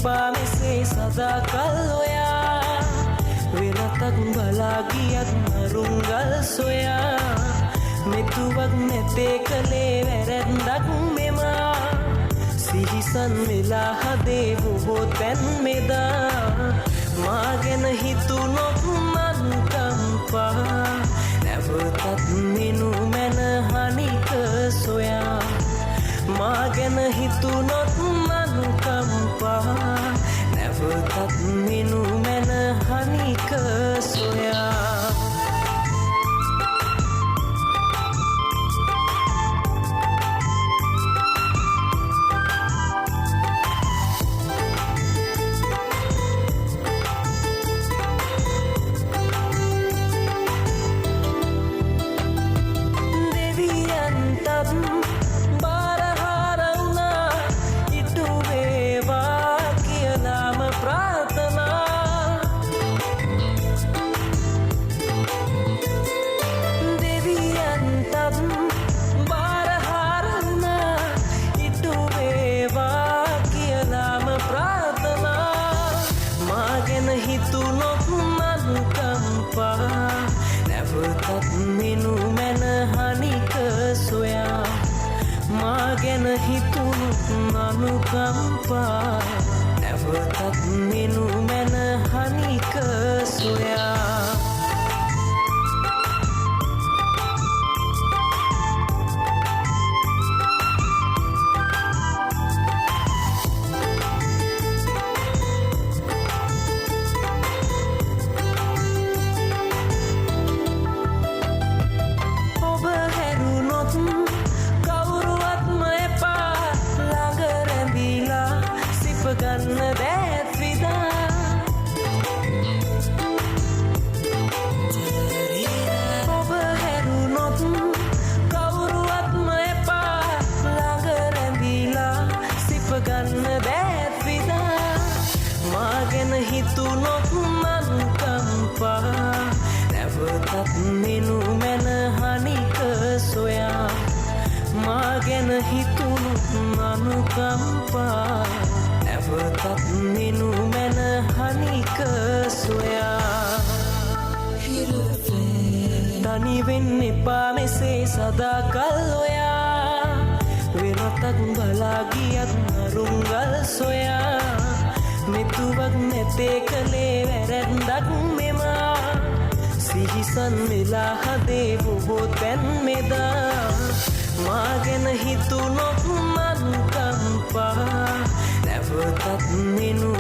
එපා මෙසේ සදාකල් ඔයා වෙනතක් බලා ගියත් මරුංගල් සොයා මෙතුවක් නැතේ කලේ වැරැද්දක් මෙමා සිහිසන් වෙලා හදේ බොහෝ තැන් මෙදා මා ගැන හිතුනොත් මන්කම්පා නැවතත් මිනු මැන හනික සොයා මා ගැන හිතුනොත් මන්කම්පා නැවතත් මිනු මැන හනික සොයා හිතුනොත් මන්කම්පා නැවතත් මිනු මැන හනික සොයා මා ගැන හිතුනොත් මනුකම්පා නැවතත් මිනු මැන හනික සොයා ගන්න දැත් විදා ඔබ හැරුණොත් කවුරුවත්ම එපා ළඟ රැඳිලා සිප ගන්න දැත් විදා මා ගැන හිතුනොත් මන්කම්පා නැවතත් මිනු මැන හනික සොයා මා ගැන හිතුනොත් මනුකම්පා නැවතත් මිනු මැන හනික සොයා තනි වෙන්න එපා මෙසේ සදාකල් ඔයා වෙනතක් බලා ගියත් මරුංගල් සොයා මෙතුවක් නැතේ කලේ වැරැද්දක් මෙමා සිහිසන් වෙලා හදේ බොහෝ තැන් මෙදා මා ගැන හිතුනොත් මන්කම්පා නැවතත් මිනු